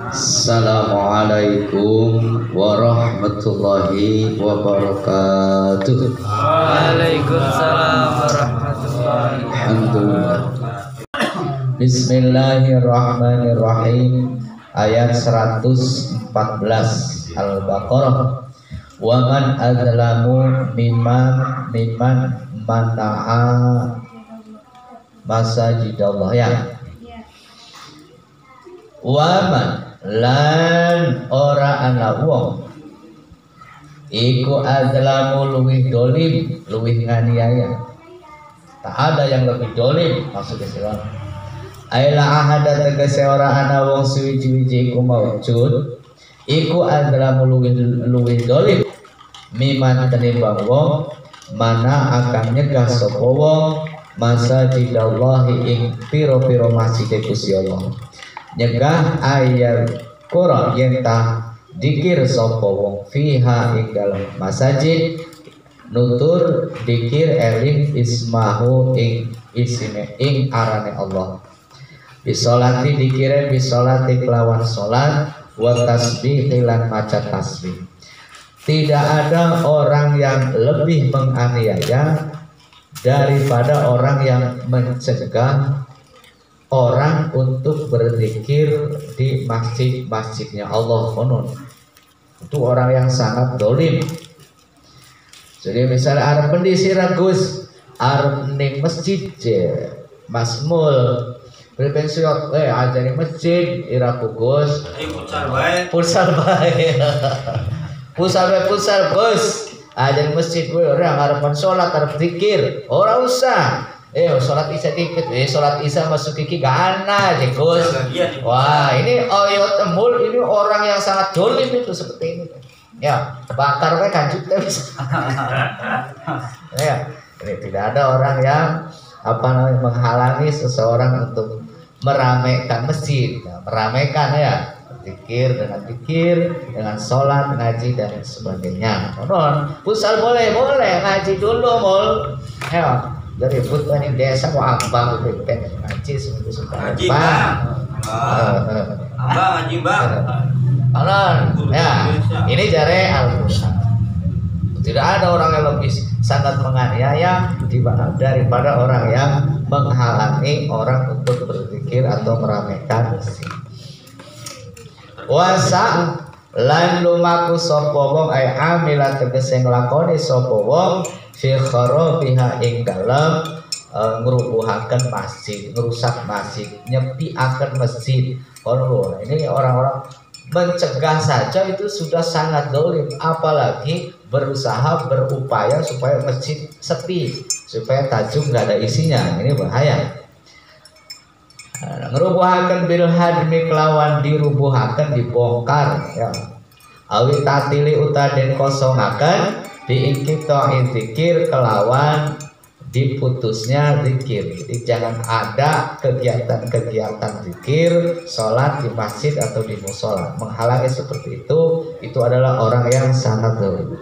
Assalamualaikum warahmatullahi wabarakatuh. Waalaikumsalam warahmatullahi wabarakatuh. Alhamdulillah. Bismillahirrahmanirrahim. Ayat 114 Al-Baqarah. Wa man adzlamu mimman mana'a masajidallah ya. Wa man lan ora ana wong iku adzlamu luwih dolim, luwih nganiaya. Tak ada yang lebih dolim maksudnya sira. Aila ahada tegese ora ana wong suwiji-wiji iku maujud iku adzlamu luwih dolim miman tenimbang wong mana akan nyegah sapa wong masajidallahi ing pira-pira masjid Gusti Allah. Nyegah ayat Quran yang tak dikir sapa wong fiha ing dalam masjid nutur dikir eling ismahu ing isine ing arane Allah. Bisolati dikire bisolati kelawan solat wa tasbih lan maca tasbih. Tidak ada orang yang lebih menganiaya daripada orang yang mencegah orang untuk berzikir di masjidnya Allah konon. Itu orang yang sangat dolim. Jadi misalnya arep pendisi ragus arep ning masjid masmul berpensiun ajari masjid ira kugus pusal bae pusal Gus ajari masjid kowe ora ngarepan salat arep zikir ora usah. Sholat isya dikit, sholat isya masuk gigi gak ana aja Gus. Wah ini temul ini orang yang sangat dolim itu seperti ini. Ya bakar kan kancut bisa. Ya ini tidak ada orang yang menghalangi seseorang untuk meramaikan masjid, meramaikan ya zikir dengan sholat ngaji dan sebagainya. Pusal boleh ngaji dulu mul. Ya. Dari butuh ini desa mau abang itu ngaji seminggu sekali. Abang ngaji bang. Ya ini jare Al-Quran. Tidak ada orang yang lebih sangat menganiaya daripada orang yang menghalangi orang untuk berzikir atau meramaikan masjid. Wasa lan lumaku sapa wong ay amila tegese nglakoni sapa wong fi kharabiha ing dalem ngrubuhaken masjid, ngerusak masjid, nyepiaken masjid. Ini orang-orang mencegah saja itu sudah sangat dolim, apalagi berusaha berupaya supaya masjid sepi, supaya tajuk nggak ada isinya. Ini bahaya. Ngerubuhaken bil hadmi kelawan dirubuhaken dibongkar ya. Awi tatili utaden kosongaken diingkitoin zikir kelawan diputusnya zikir. Jadi jangan ada kegiatan-kegiatan zikir, sholat di masjid atau di musola. Menghalangi seperti itu adalah orang yang sangat dolim.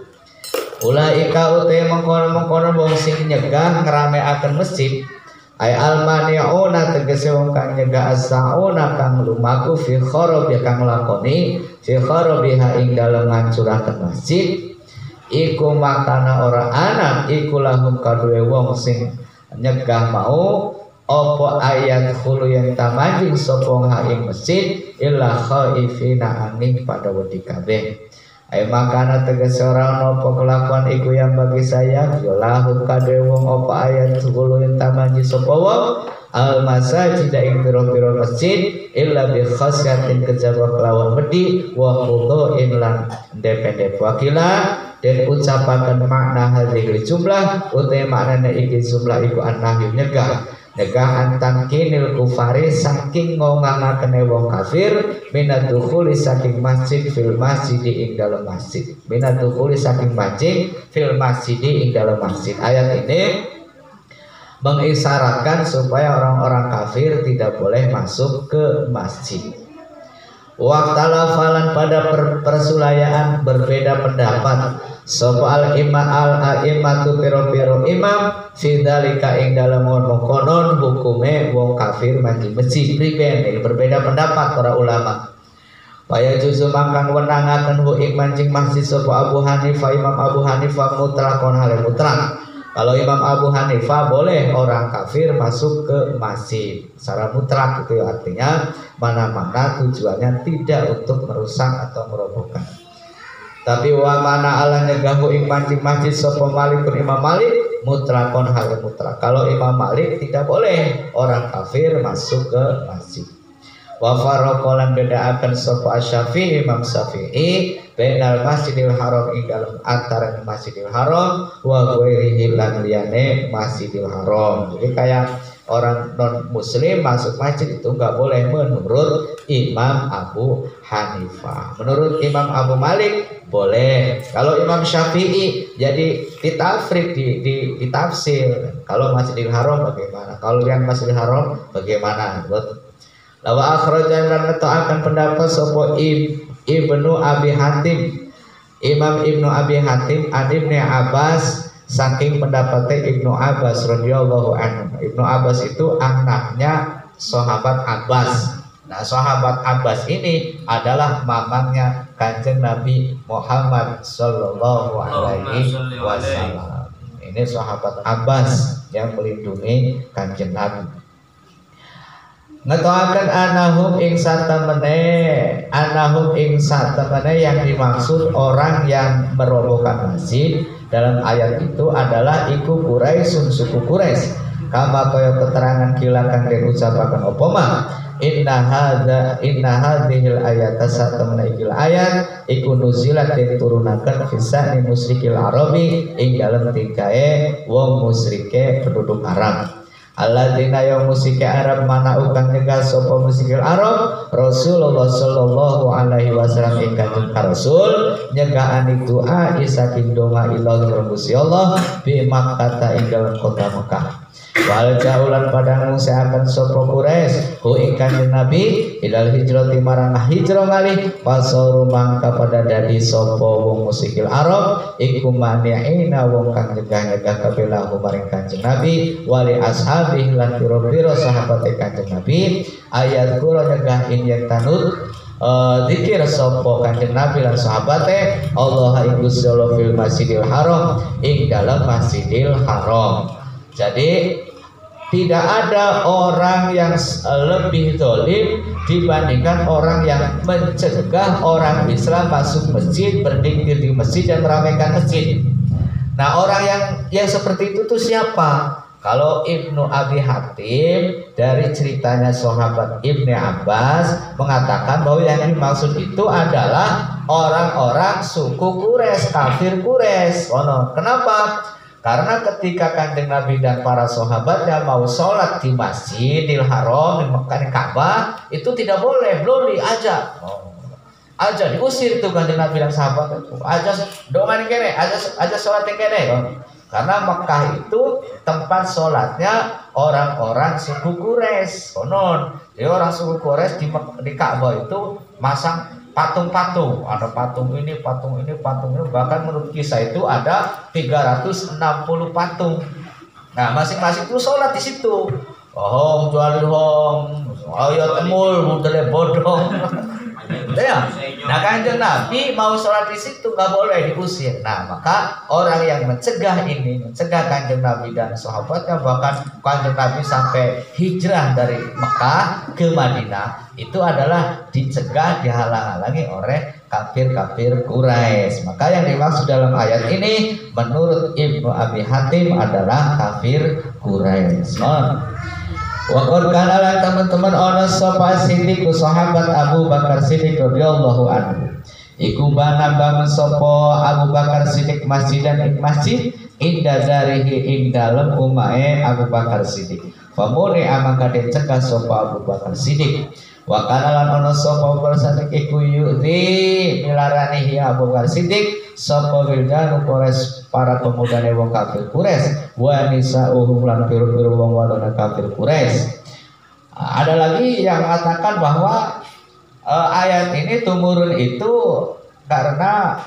Ulaika utai mengkono wong sing nyegah ngerameaken masjid. Ay almaniuna tegese wong kang nyegah asauna kang lumaku fi kharabi kang lakoni fi kharabiha ing dalem ngancuraken masjid. Iku makana ora ana iku lahum kaduwe wong sing nyegah mau apa ayat khulu yang tamajing sapa ing masjid illa khaifina aning pada wedi kabeh. Ay makana tegese ora ana apa kelakuan iku yang bagi saya ya lahum kaduwe wong apa ayat khulu yang tamajing sapa wong al masajid ing pira-pira masjid illa bi khasyatin kejaba kelawan wedi wa khudhu'in lan depende wakila. Dan ucapakan makna hadhil jumlah utai maknanya iki jumlah iku annahyu nyegah antangkinil kufari saking ngongangaken wong kafir minaddukhuli saking masjid fil masjid ing dalam masjid minaddukhuli saking masjid fil masjid ing dalam masjid. Ayat ini mengisyaratkan supaya orang-orang kafir tidak boleh masuk ke masjid. Waktalafalan pada persulayaan berbeda pendapat soal imatu piro-piro imam fidalika ing dalam konon hukume wong kafir mandi masjid. Berbeda pendapat para ulama. Faya juzu mangkang wenangaken hu ing mancing masjid sapa Abu Hanifah Imam Abu Hanifah mutlakon hale mutlak. Kalau Imam Abu Hanifah boleh orang kafir masuk ke masjid secara mutlak, itu artinya mana-mana tujuannya tidak untuk merusak atau merobohkan. Tapi wa mana ala nyegahu ing mancing masjid sapa Malikun Imam Malik mutlakon hale mutlak. Kalau Imam Malik tidak boleh orang kafir masuk ke masjid. Wa faraqalan bedaaken sapa Asy-Syafi'i Imam Syafi'i bainal Masjidil Haram ing dalem antara Masjidil Haram wa ghairihi lan liyane Masjidil Haram. Jadi kayak orang non muslim masuk masjid itu enggak boleh menurut Imam Abu Hanifah. Menurut Imam Abu Malik boleh. Kalau Imam Syafi'i jadi ditafsir ditafsir. Kalau Masjidil Haram bagaimana? Kalau yang Masjidil Haram bagaimana? Lawa akhrajan lan akan pendapat sapa Ibnu Abi Hatim Imam Ibnu Abi Hatim an Ibnu Abbas saking pendapatnya Ibnu Abbas radhiyallahu anhu. Ibnu Abbas itu anaknya sahabat Abbas. Nah, sahabat Abbas ini adalah mamangnya Kanjeng Nabi Muhammad sallallahu alaihi wasallam. Ini sahabat Abbas yang melindungi Kanjeng Nabi. Ngetoaken anahum ing satemene yang dimaksud orang yang merobohkan masjid dalam ayat itu adalah iku Quraisyun suku Quraisy. Kama kaya keterangan kilakan den ucapaken apa mah inna hadhil ayata satemene iki ayat iku nuzilat diturunaken fisani musyrikil arabi ing dalem tingkae wong musyrike penduduk Arab. Alladzina yang musike Arab mana ukang nyegah sapa musikil Arab Rasulullah sallallahu alaihi wasallam ing kanjeng Rasul nyegahan doa isaking donga ilah Gusti Allah bi Makkah ing dalem kota Mekah. Wal jaulan padang ngusahaken sapa Quraisy hu ing kanjeng Nabi ilal hijrati marang hijrah ngalih pasaru mangka pada dadi sapa wong musikil Arab iku mani'ina wong kang nyegah-nyegah kabelah maring kanjeng Nabi wali ashabih lan pira-pira sahabat kanjeng Nabi ayat kula nyegah ing yen tanut zikir sapa kanjeng Nabi lan sahabate Allah ing Gusti Allah fil Masjidil Haram ing dalam Masjidil Haram. Jadi tidak ada orang yang lebih zalim dibandingkan orang yang mencegah orang Islam masuk masjid, berzikir di masjid dan meramaikan masjid. Nah, orang yang seperti itu tuh siapa? Kalau Ibnu Abi Hatim dari ceritanya sahabat Ibnu Abbas mengatakan bahwa yang dimaksud itu adalah orang-orang suku Quraisy, kafir Quraisy. Kenapa? Karena ketika kanjeng Nabi dan para sahabatnya mau sholat di Masjidil Haram di Mekah Ka'bah itu tidak boleh, belum diajak. Aja diusir itu kanjeng Nabi dan sahabat itu. Aja dongan kene, aja sholat kene. Karena Mekah itu tempat sholatnya orang-orang suku Quraisy. Jadi orang suku Quraisy di Ka'bah itu masang patung-patung, ada patung ini, bahkan menurut kisah itu ada 360 patung. Nah, masing-masing itu sholat di situ. Oh, jual ayo temul, mudele bodong. Ya. Nah, kanjeng Nabi mau sholat di situ nggak boleh diusir. Nah, maka orang yang mencegah kanjeng Nabi dan sahabatnya, bahkan kanjeng Nabi sampai hijrah dari Mekah ke Madinah, itu adalah dicegah, dihalang-halangi oleh kafir-kafir Quraisy. Maka yang dimaksud dalam ayat ini menurut Ibnu Abi Hatim adalah kafir Quraisy. Wakor kanalan teman-teman ono sapa Siddiq sahabat Abu Bakar Siddiq radhiyallahu anhu. Iku bangun sapa Abu Bakar Siddiq masjidan ing masjid inda zarihi ing dalem umae Abu Bakar Siddiq. Famune amangka dicegah sapa Abu Bakar Siddiq. Wa kanalan ono sapa Abu Bakar Siddiq iku yu'ti milarani Abu Bakar Siddiq sapa wildan Quraisy para pemudane wong kafir Quraisy wa nisa'uhum lan biru-biru wong wadon kafir Quraisy. Ada lagi yang mengatakan bahwa ayat ini tumurun itu karena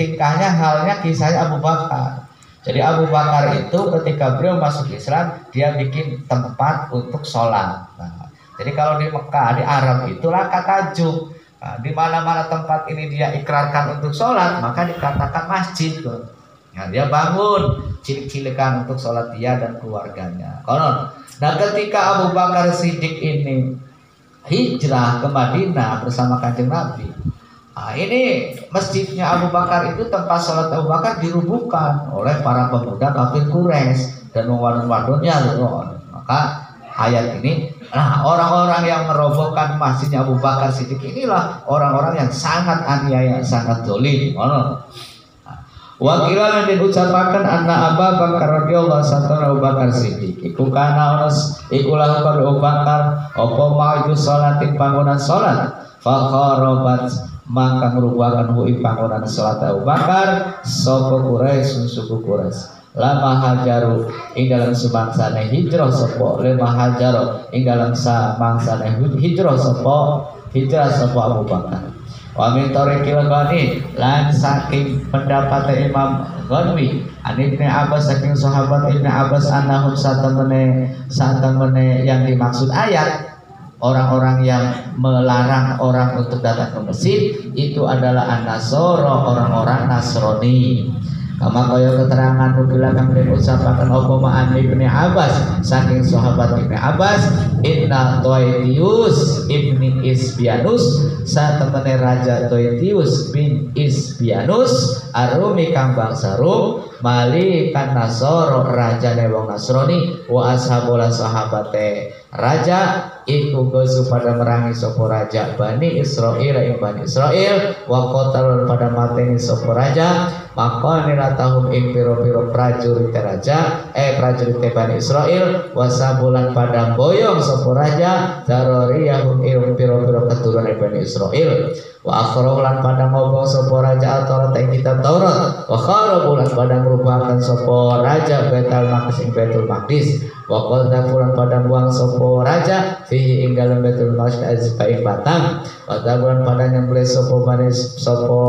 tingkahnya halnya kisahnya Abu Bakar. Jadi Abu Bakar itu ketika beliau masuk Islam dia bikin tempat untuk sholat. Nah, jadi kalau di Mekah, di Arab itu rakaat tahajud. Nah, di mana-mana tempat ini dia ikrarkan untuk sholat, maka dikatakan masjid. Nah, dia bangun cilik-cilikan untuk sholat dia dan keluarganya. Konon. Nah, ketika Abu Bakar Siddiq ini hijrah ke Madinah bersama Kanjeng Nabi, nah, ini masjidnya Abu Bakar itu tempat sholat Abu Bakar dirubuhkan oleh para pemuda kafir Quraisy dan wadon-wadonnya. Maka ayat ini, nah orang-orang yang merobohkan masjidnya Abu Bakar Siddiq inilah orang-orang yang sangat aniaya, sangat zalim. Wakilan yang diucapkan anak Abu Bakar radhiyallahu anhu Abu Bakar Siddiq iku kana onos iku lakukan Abu Bakar apa mau itu salatin bangunan salat fakharabat maka ngrubakan hu bangunan salat Abu Bakar sapa Quraisy suku Quraisy lama hajaru ing dalam semangsane hijrah sapa lama hajaru ing dalam semangsane hijrah sapa Abu Bakar. Wa min tariqil Ghani lan saking pendapat Imam Ghani an Ibnu Abbas saking sahabat Ibnu Abbas annahum satamene yang dimaksud ayat orang-orang yang melarang orang untuk datang ke masjid itu adalah an-nasara, orang-orang Nasrani. Kama kaya keterangan bila kang diucapaken apa ma'an Ibnu Abbas saking sahabat Ibnu Abbas inna Toitius ibni Isbianus satemene raja Toitius bin Isbianus Arumi kang bangsa Rum malikan Nasoro raja wong Nasrani wa ashabul sahabate raja iku gosu pada merangi sopo raja Bani Israel ing Bani Israel wa qatalun pada mateni sopo raja maka niratahum ing piro-piro prajurit raja prajurit Bani Israel wasabulan pada boyong sopo raja daroriyahum ing piro-piro keturunan Bani Israel wa akhralan pada ngobong sopo raja Taurat ing kitab Taurat wa kharabulan pada merupakan sopo raja Baitul Maqdis ing Baitul Maqdis wa qadzafulan pada buang sopo raja fihi ing dalem Baitul Maqdis azbaing batang wa qadzafulan pada nyembelih sopo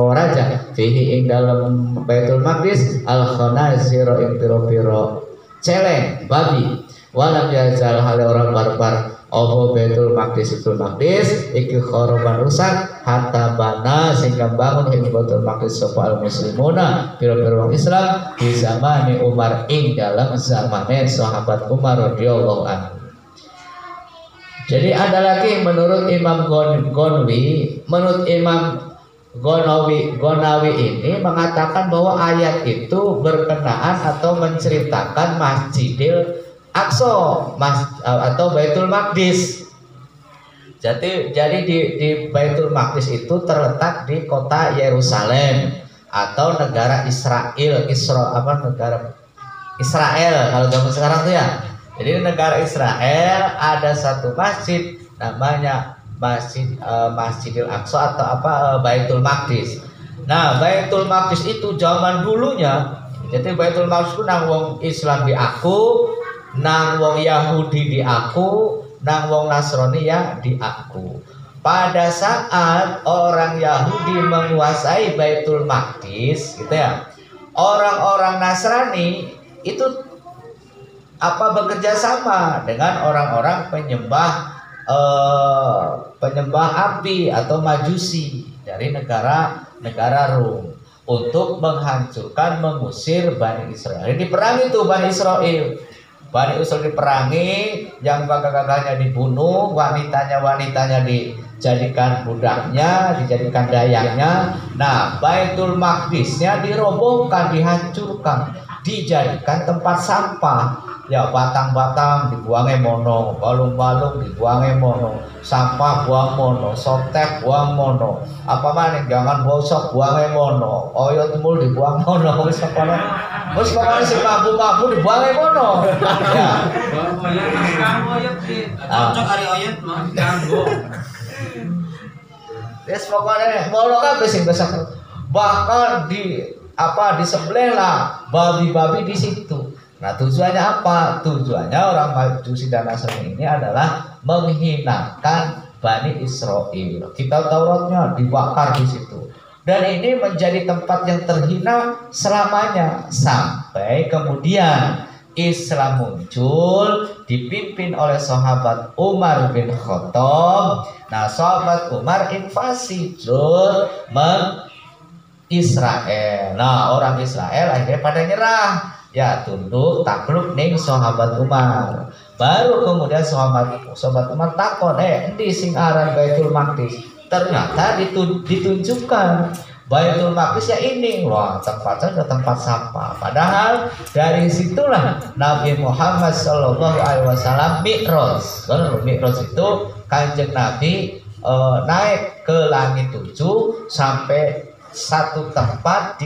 raja fihi ing dalem Baitul Maqdis al khanazira ing piro-piro celeng babi walam yazal hale orang barbar Obo Baitul Maqdis iki khoroban rusak hatta bana sehingga bangun ing Baitul Maqdis sapa al muslimuna pira-pira wong Islam di zamane Umar ing dalam zamane sahabat Umar radhiyallahu anhu. Jadi ada lagi menurut Imam Ghanawi, menurut Imam Ghanawi ini mengatakan bahwa ayat itu berkenaan atau menceritakan Masjidil Aqsa atau Baitul Maqdis. Jadi di Baitul Maqdis itu terletak di kota Yerusalem atau negara Israel negara Israel kalau zaman sekarang tuh ya. Jadi di negara Israel ada satu masjid namanya Masjidil Aqsa atau Baitul Maqdis. Nah, Baitul Maqdis itu zaman dulunya, jadi Baitul Maqdis itu nang wong Islam diaku, nang wong Yahudi diaku, nang wong Nasrani ya diaku. Pada saat orang Yahudi menguasai Baitul Maqdis gitu ya, orang-orang Nasrani itu bekerja sama dengan orang-orang penyembah api atau majusi dari negara Rum untuk menghancurkan, mengusir Bani Israel. Jadi diperangi tuh Bani Israel diperangi, yang gagah-gagahnya dibunuh, wanitanya dijadikan budaknya, dijadikan dayangnya. Nah, Baitul Maqdisnya dirobohkan, dihancurkan, dijadikan tempat sampah. Ya, batang-batang dibuangnya mono, balung-balung dibuangnya mono, sampah buang mono, sotek buang mono, apa mana jangan bosok buangnya mono, oyot mul dibuang mono, wis pokoknya si mampu dibuangnya mono. Ya. Cocok hari oyot mah ganggu. Wis pokoknya mono kabeh sing besok. Bahkan disembelih lah babi-babi di situ. Nah, tujuannya apa? Tujuannya orang Majusi dan Nasrani ini adalah menghinakan Bani Israel. Kitab Tauratnya dibakar di situ. Dan ini menjadi tempat yang terhina selamanya sampai kemudian Islam muncul dipimpin oleh sahabat Umar bin Khattab. Nah, sahabat Umar invasi Israel. Nah, orang Israel akhirnya pada nyerah, ya tunduk takluk ning sahabat Umar. Baru kemudian sahabat Umar takon, endi sing aran Baitul Maqdis? Ternyata ditunjukkan Baitul Maqdis ya ini, wah tempatnya udah tempat sampah. Padahal dari situlah Nabi Muhammad SAW Mi'raj. Mi'raj itu kanjeng Nabi naik ke langit 7 sampai satu tempat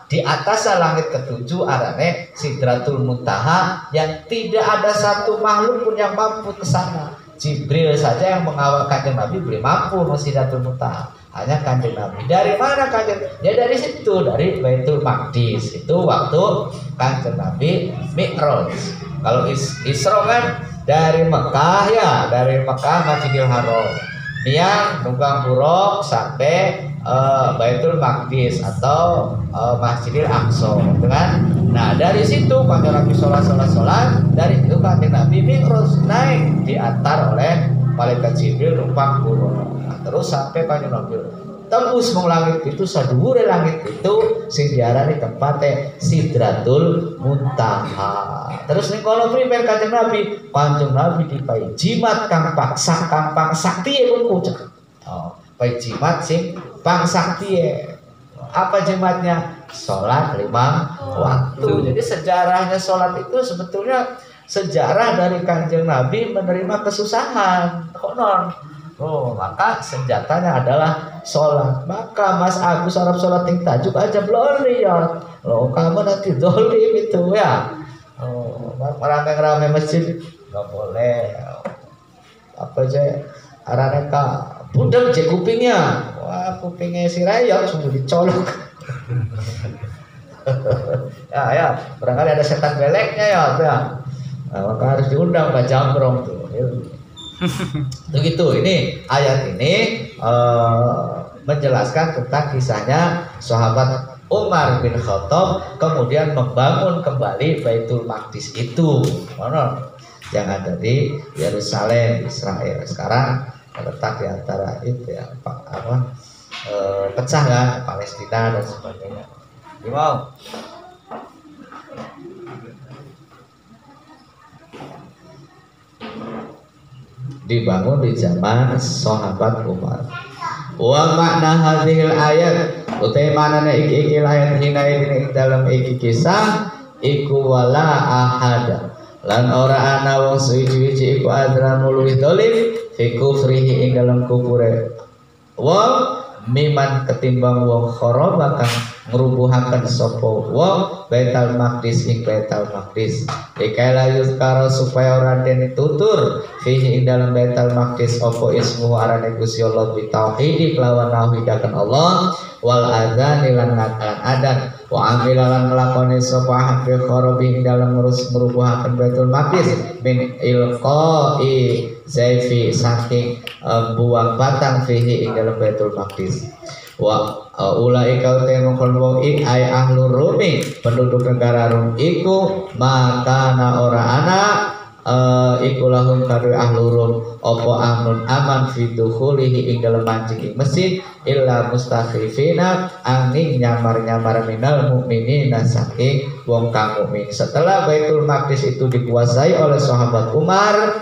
di atas langit ke-7 arane Sidratul Muntaha yang tidak ada satu makhluk pun yang mampu ke sana. Jibril saja yang mengawal kanjeng Nabi belum mampu ke Sidratul Muntaha. Hanya kanjeng Nabi. Dari mana kanjeng? Ya dari situ, dari Baitul Maqdis. Itu waktu kanjeng Nabi Mi'raj. Kalau Isra kan dari Mekah, ya dari Mekah Masjidil Haram. Dia nunggang buruk sampai Baitul Maqdis atau Masjidil Aqsa, kan? Nah dari situ kanjeng Nabi sholat, dari itu kanjeng Nabi Mi'raj naik diantar oleh malaikat Jibril numpang buruk. Nah, terus sampai kanjeng Nabi tembus mung langit itu, sadhuwure langit itu sing diarani tempatnya Sidratul Muntaha. Terus ning kono primen kanjeng Nabi dipai jimat kang sakti kucek. Pai jimat sing pang sakti. Apa jimatnya? Salat 5 waktu. Jadi sejarahnya salat itu sebetulnya sejarah dari kanjeng Nabi menerima kesusahan. Konon. Maka senjatanya adalah sholat. Maka Mas Agus Arab sholat yang tajuk aja belum lihat. Kamu nanti dolim itu ya. Rame-rame masjid nggak boleh. Apa aja arane ka budal je kupingnya. Wah, kupingnya si Rayot sungguh dicolok. ya, barangkali ada setan beleknya ya. Maka harus diundang Mbak Jambrong tuh. Begitu, ini ayat ini menjelaskan tentang kisahnya sahabat Umar bin Khattab kemudian membangun kembali Baitul Maqdis itu, yang ada di Yerusalem, Israel. Sekarang terletak di antara itu ya, pecah kan, Palestina dan sebagainya. Gimana? Dibangun di zaman sahabat Umar. Wa makna hadhil ayat utai manana iki ayat hinain ing dalam iki kisah iku wala ahada lan ora ana wong suci-suci iku adran luwih dolim fi kufrihi ing dalam kufure wong miman ketimbang wong khoroba kang ngrubuhaken sapa wong Baitul Maqdis ing Baitul Maqdis dikaila yuzkara supaya ora den tutur fihi ing dalam Baitul Maqdis apa ismu arane Gusti Allah bi tauhid kelawan tauhidaken Allah wal adzan lan ngakalan adan wa amilan nglakoni sapa hafi khorobi ing dalam ngrubuhaken Baitul Maqdis min ilqai zaifi saking buang batang fihi ing dalam Baitul Maqdis wa ulaika temongkon wong ay ahlur rumi penduduk negara Rum iku makana ora ana iku lahum kadu ahlur Rum apa amnun aman fi dukhulihi ing dalam mancing ing masjid illa mustakhifina angin nyamar-nyamar minal mukminina saking wong kang mukmin. Setelah Baitul Maqdis itu dikuasai oleh sahabat Umar,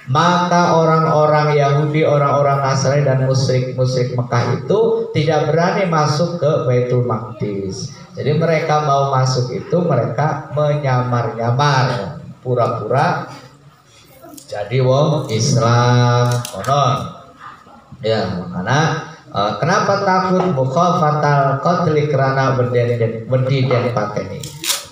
maka orang-orang Yahudi, orang-orang Nasrani dan musyrik Mekah itu tidak berani masuk ke Baitul Maqdis. Jadi mereka mau masuk itu mereka menyamar-nyamar, pura-pura jadi wong Islam konon. Ya, makanya kenapa takut mukhafatal qatli karena wedi dan pateni.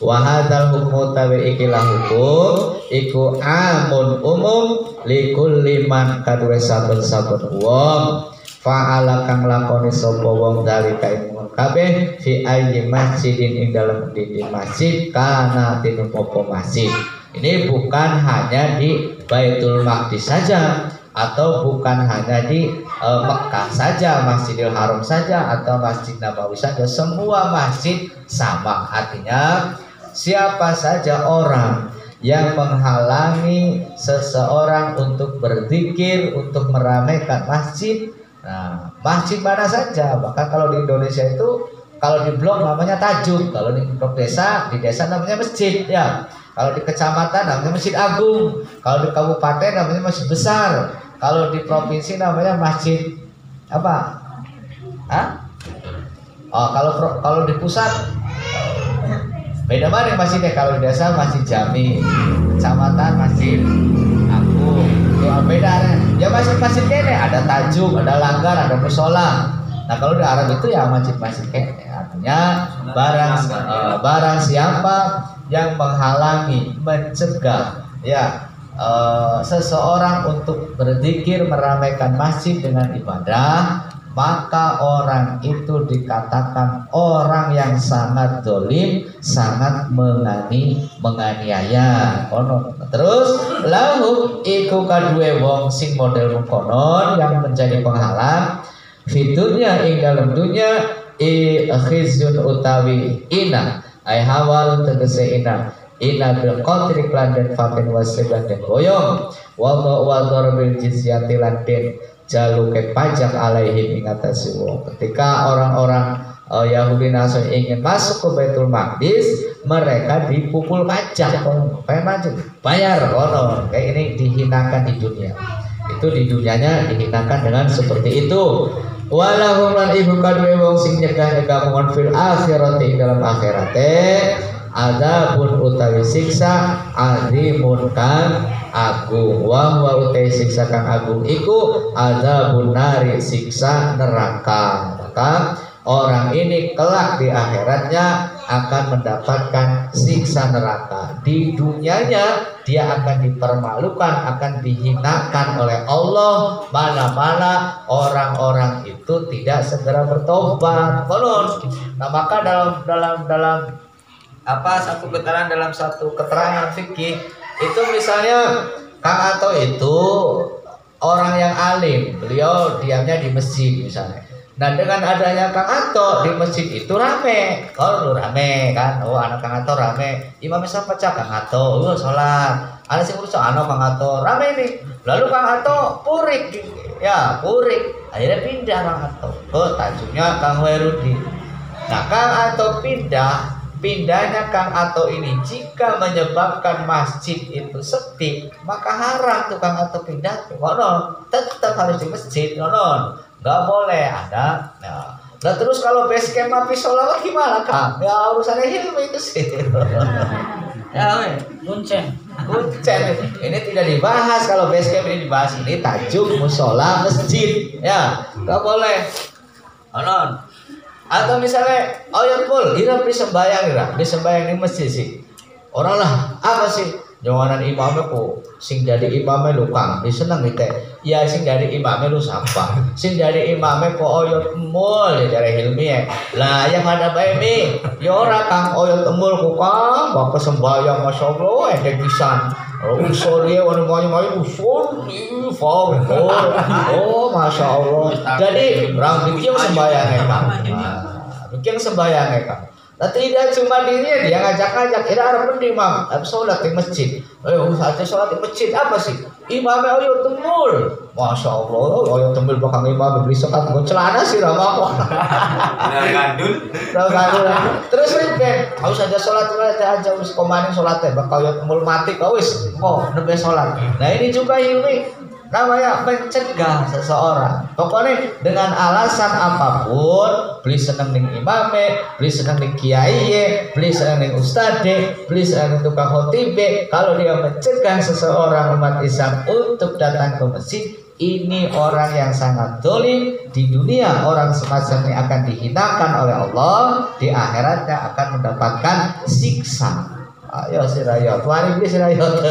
Wa hadzal hukmu tawi ikilah hukum iku amun umum likulli man kadwe saben-saben wong fa'ala kang lakoni sapa wong dalika ing kabeh fi ayyi masjidin ing dalem di masjid kana tinum apa masjid. Ini bukan hanya di Baitul Maqdis saja atau bukan hanya di Mekah saja, Masjidil Haram saja atau Masjid Nabawi saja, semua masjid sama. Artinya siapa saja orang yang menghalangi seseorang untuk berzikir, untuk meramaikan masjid. Nah, masjid mana saja, bahkan kalau di Indonesia itu kalau di blok namanya tajuk, kalau di blok desa, di desa namanya masjid ya. Kalau di kecamatan namanya masjid agung, kalau di kabupaten namanya masjid besar, kalau di provinsi namanya masjid apa? Hah? Oh, kalau di pusat beda mana masjidnya, kalau di desa masjid jami, kecamatan masjid agung, itu beda ya. Masjid kene ada tajuk, ada langgar, ada musola. Nah kalau di Arab itu ya masjid kene, artinya barang siapa yang menghalangi, mencegah ya seseorang untuk berzikir, meramaikan masjid dengan ibadah, maka orang itu dikatakan orang yang sangat zalim, sangat menganiaya. Terus lahu iku kadue wong sing model mengkonon yang menjadi penghalang fiturnya ing dalam dunya khizyun utawi ina ai hawal tegese ina bil qadri kladen fatin wasibah den boyong wa darbil jizyati lan den jaluke pajak alaihim ing atase wong. Ketika orang-orang Yahudi Nasrani ingin masuk ke Baitul Maqdis, mereka dipukul pajak, bayar kono. Kayak ini dihinakan di dunia. Itu di dunianya dihinakan dengan seperti itu. Walahum lan ibu kadue wong sing nyegah mohon fil akhirati dalam akhirate adzabun utawi siksa azimun kang agung wa utai siksa kang agung iku adzabun nari siksa neraka. Maka orang ini kelak di akhiratnya akan mendapatkan siksa neraka. Di dunianya dia akan dipermalukan, akan dihinakan oleh Allah, mana-mana orang-orang itu tidak segera bertobat. Nah maka dalam satu keterangan dalam satu keterangan fikih itu misalnya Kang Ato itu orang yang alim, beliau diamnya di masjid misalnya. Nah dengan adanya Kang Ato di masjid itu rame, rame kan, anak Kang Ato rame, imamnya siapa Kang Ato, sholat, ada sing urus anak Kang Ato rame nih, lalu Kang Ato purik, akhirnya pindah Kang Ato, tajuknya Kang Werudi. Nah Kang Ato pindahnya Kang Ato ini jika menyebabkan masjid itu sepi, maka haram tuh Kang Ato pindah, tetap harus di masjid, nggak boleh ada. Nah terus kalau base camp api sholat gimana Kang? Ya urusannya ilmu itu sih. Ya, kuncen. Ini tidak dibahas kalau base camp ini dibahas, ini tajuk musola masjid. Ya, nggak boleh. Atau misalnya oyot pul, ira sembayang di masjid sih. Orang lah apa sih? Janganan imamnya kok sing jadi imamnya lu Kang, diseneng gitu. Ya sing jadi imamnya lu siapa? Sing jadi imamnya kok oyot mul ya dari Hilmi ya. Lah yang ada bae ya ora Kang oyot mul kok Kang, bapak sembayang masyaallah endek pisan. Usul dia wanita usul masya Allah. Jadi orang bikin sembahyangnya Kang, bikin sembahyangnya Kang. Nah tidak cuma dirinya, dia ngajak-ngajak, tidak ada pun imam, sholat di masjid. Saatnya sholat di masjid apa sih? Imamnya oyot temul, masya Allah, oyot temul belakang imam beli sekat gue celana sih ramah. Gandul. Terus ribet, harus aja sholat aja harus komanin sholatnya, bakal oyot temul mati kau wis, nebeng sholat. Nah ini juga ini namanya mencegah seseorang. Pokoknya dengan alasan apapun, beli seneng ning imame, beli seneng ning kiai, beli seneng ning ustade, beli seneng ning tukang khotibe, kalau dia mencegah seseorang umat Islam untuk datang ke masjid, ini orang yang sangat zalim. Di dunia orang semacam ini akan dihinakan oleh Allah, di akhiratnya akan mendapatkan siksa. Ayo sirayot, mari beli sirayot.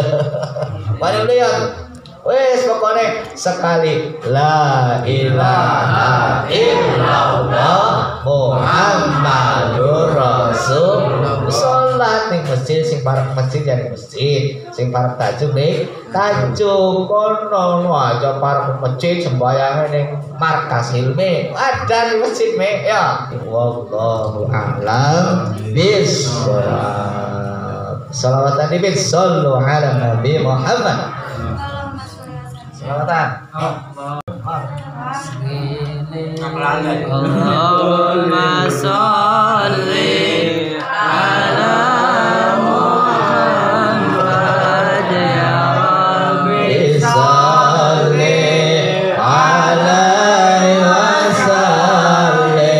Mari lihat. Wes pokoknya sekali la ilaha illallah Muhammadur Rasul, sholat ning masjid, sing parek masjid jadi masjid, sing parek tajuk ning tajuk, kono aja parek masjid sembayangan ning markas Hilmi ada di masjid ya. Wallahu a'lam bishawab. Salawatan Nabi, sallu ala Nabi Muhammad. Salawatan. Allahumma sholli ala Muhammad ya Rabbi Salli alaihi wasallim.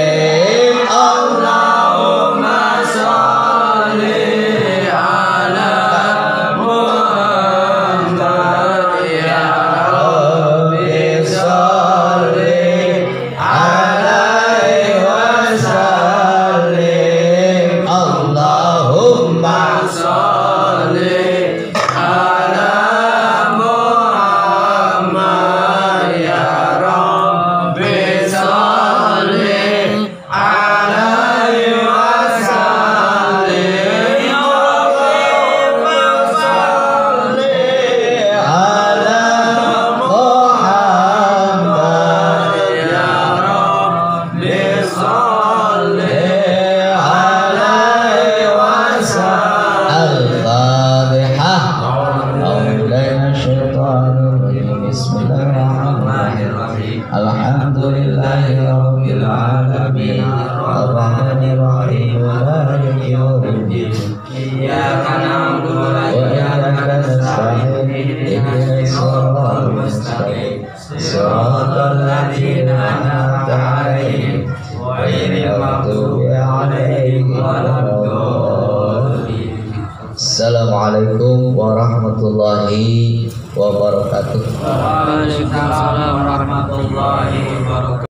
Allahumma sholli ala Muhammad ya Rabbi salli alaihi wasallim. Allahumma sholli ala Muhammad ya Rabbi sholli alaihi wasallim. Allahumma sholli ala Muhammad ya Rabbi sholli alaihi wasallam. Al-Fatihah. A'udzubillahi minasyaitonir rajim. Bismillahirrahmanirrahim. Alhamdulillahi rabbil alamin. Arrahmanir rahim. Maliki yaumiddin. Iyyaka na'budu wa Wa iyyaka nasta'in. Ihdinas siratal mustaqim. Siratal ladzina an'amta 'alaihim ghairil maghdubi 'alaihim waladdallin. Assalamualaikum warahmatullahi wabarakatuh. Waalaikumsalam